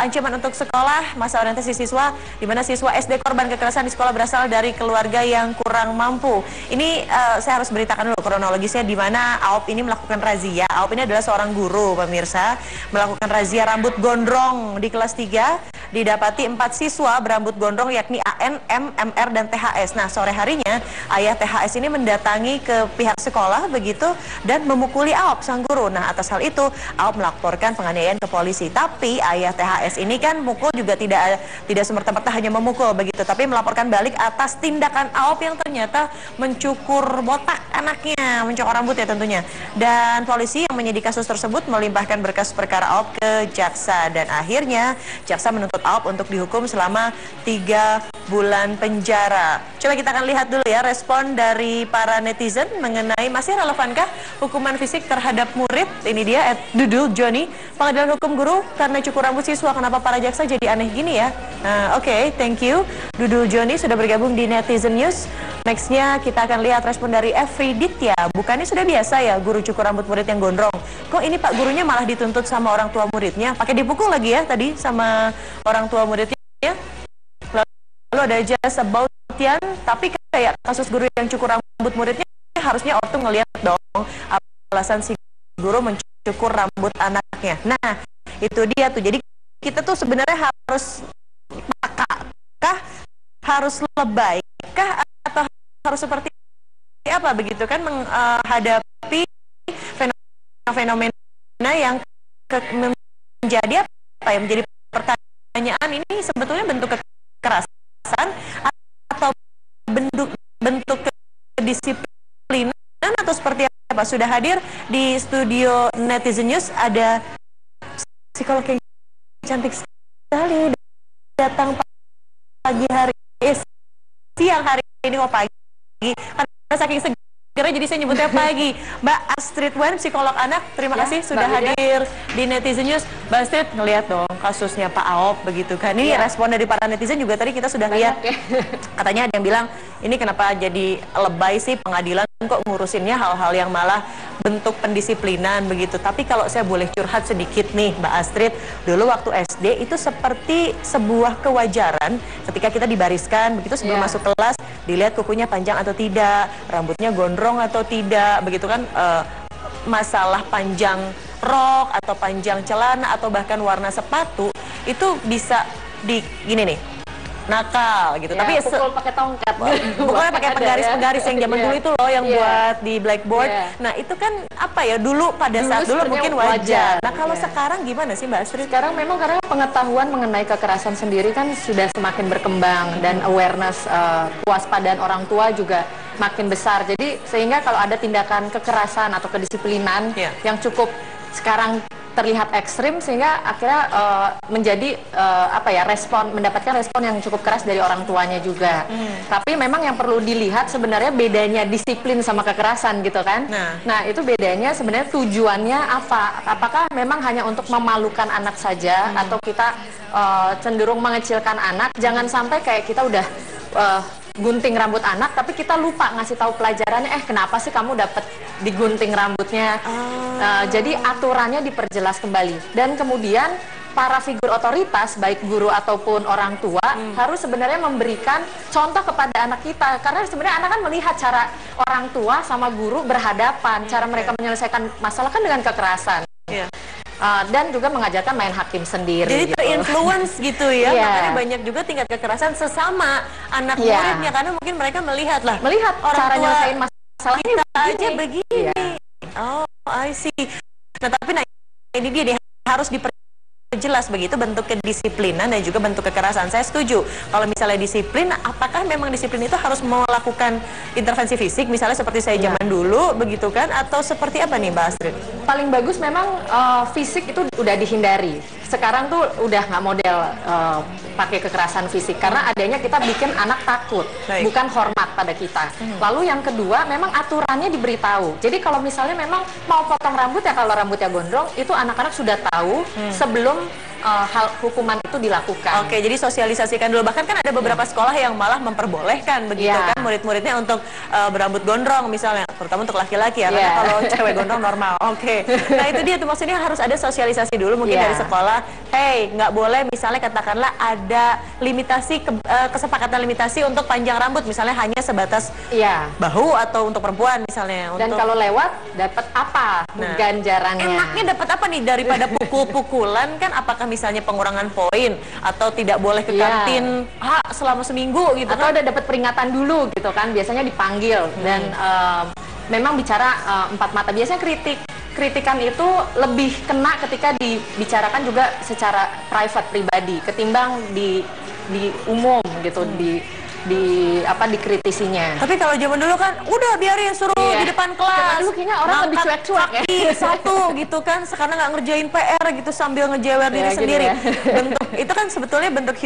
ancaman untuk sekolah, masa orientasi siswa, di mana siswa SD korban kekerasan di sekolah berasal dari keluarga yang kurang mampu. Ini saya harus beritakan dulu kronologisnya, di mana AOP ini melakukan razia. AOP ini adalah seorang guru, pemirsa, melakukan razia rambut gondrong di kelas 3. Didapati 4 siswa berambut gondrong, yakni AN, M, MR, dan THS. Nah, sore harinya ayah THS ini mendatangi ke pihak sekolah begitu dan memukuli AOP sang guru. Nah, atas hal itu AOP melaporkan penganiayaan ke polisi. Tapi ayah THS ini kan mukul juga tidak semerta-merta hanya memukul begitu, tapi melaporkan balik atas tindakan AOP yang ternyata mencukur botak anaknya, mencukur rambut ya tentunya. Dan polisi yang menyidik kasus tersebut melimpahkan berkas perkara AOP ke jaksa, dan akhirnya jaksa menuntut AOP untuk dihukum selama 3 bulan penjara. Coba kita akan lihat dulu ya respon dari para netizen mengenai masih relevankah hukuman fisik terhadap murid. Ini dia @Dudul Joni, pengadilan hukum guru karena cukur rambut siswa, kenapa para jaksa jadi aneh gini ya. Oke, thank you Dudul Joni sudah bergabung di Netizen News. Nextnya kita akan lihat respon dari Efriditya. Bukannya sudah biasa ya guru cukur rambut murid yang gondrong, kok ini pak gurunya malah dituntut sama orang tua muridnya, pakai dipukul lagi ya tadi sama orang tua muridnya. Lalu ada Just About Tian, tapi kayak kasus guru yang cukur rambut muridnya, harusnya ortu ngelihat dong alasan si guru mencukur rambut anaknya. Nah, itu dia tuh. Jadi kita tuh sebenarnya harus kah, harus lebay kah, atau harus seperti apa begitu kan menghadapi fenomena yang menjadi apa ya, menjadi pertanyaan, ini sebetulnya bentuk kekerasan atau bentuk kedisiplinan atau seperti apa? Sudah hadir di studio Netizen News ada psikolog yang cantik sekali, datang pagi hari siang hari ini, mau pagi karena saking segernya jadi saya nyebutnya pagi. Mbak Astrid Wen, psikolog anak, terima kasih sudah hadir di Netizen News. Mbak Astrid, ngelihat dong kasusnya Pak AOP begitu kan. Ini respon dari para netizen juga tadi kita sudah lihat. Katanya ada yang bilang, ini kenapa jadi lebay sih pengadilan kok ngurusinnya hal-hal yang malah bentuk pendisiplinan begitu. Tapi kalau saya boleh curhat sedikit nih Mbak Astrid, dulu waktu SD itu seperti sebuah kewajaran ketika kita dibariskan begitu sebelum masuk kelas, dilihat kukunya panjang atau tidak, rambutnya gondrong atau tidak begitu kan. Masalah panjang rok atau panjang celana atau bahkan warna sepatu itu bisa di gini nih, nakal gitu. Tapi pukul pakai tongkat. Pokoknya pakai penggaris-penggaris yang zaman dulu itu loh, yang buat di blackboard. Nah, itu kan apa ya, dulu pada saat dulu mungkin wajar. Nah, kalau sekarang gimana sih Mbak Astrid? Sekarang memang karena pengetahuan mengenai kekerasan sendiri kan sudah semakin berkembang, dan awareness kewaspadaan orang tua juga makin besar. Jadi sehingga kalau ada tindakan kekerasan atau kedisiplinan yang cukup sekarang terlihat ekstrim, sehingga akhirnya menjadi mendapatkan respon yang cukup keras dari orang tuanya juga. Tapi memang yang perlu dilihat sebenarnya bedanya disiplin sama kekerasan gitu kan. Nah, itu bedanya sebenarnya tujuannya apa? Apakah memang hanya untuk memalukan anak saja, atau kita cenderung mengecilkan anak? Jangan sampai kayak kita udah gunting rambut anak, tapi kita lupa ngasih tahu pelajarannya. Kenapa sih kamu dapat digunting rambutnya? Jadi aturannya diperjelas kembali, dan kemudian para figur otoritas, baik guru ataupun orang tua, harus sebenarnya memberikan contoh kepada anak kita, karena sebenarnya anak kan melihat cara orang tua sama guru berhadapan, cara mereka menyelesaikan masalah kan dengan kekerasan. Dan juga mengajarkan main hakim sendiri. Jadi terinfluence gitu ya. Makanya banyak juga tingkat kekerasan sesama anak muridnya, karena mungkin mereka melihat orang cara tua nyelesain masalahnya kita aja begini. Oh, I see. Nah, tapi ini dia harus diperjelas begitu bentuk kedisiplinan dan juga bentuk kekerasan. Saya setuju. Kalau misalnya disiplin, apakah memang disiplin itu harus melakukan intervensi fisik, misalnya seperti saya zaman dulu begitu kan, atau seperti apa nih Mbak Astrid? Paling bagus memang fisik itu udah dihindari. Sekarang tuh udah nggak model pakai kekerasan fisik, karena adanya kita bikin anak takut, bukan hormat pada kita. Lalu yang kedua, memang aturannya diberitahu. Jadi kalau misalnya memang mau potong rambut ya, kalau rambutnya gondrong, itu anak-anak sudah tahu sebelum hal hukuman itu dilakukan. Oke, jadi sosialisasikan dulu. Bahkan kan ada beberapa sekolah yang malah memperbolehkan begitu kan murid-muridnya untuk berambut gondrong misalnya, terutama untuk laki-laki ya, karena kalau cewek gondrong normal. Oke. Nah itu dia tuh, maksudnya harus ada sosialisasi dulu mungkin dari sekolah. Hey, nggak boleh misalnya katakanlah ada limitasi kesepakatan limitasi untuk panjang rambut misalnya hanya sebatas bahu atau untuk perempuan misalnya. Dan kalau lewat dapat apa ganjarannya? Enaknya dapat apa nih daripada pukul-pukulan kan? Apakah misalnya pengurangan poin atau tidak boleh ke kantin selama seminggu gitu? Atau udah dapat peringatan dulu gitu kan? Biasanya dipanggil dan memang bicara empat mata. Biasanya kritikan itu lebih kena ketika dibicarakan juga secara private pribadi ketimbang di umum gitu, dikritisinya. Tapi kalau zaman dulu kan udah biarin suruh di depan kelas. Zaman dulu kayaknya orang lebih cuek-cuek ya. Satu gitu kan, sekarang nggak ngerjain PR gitu sambil ngejewer diri sendiri. Gitu ya. Bentuk itu kan sebetulnya bentuk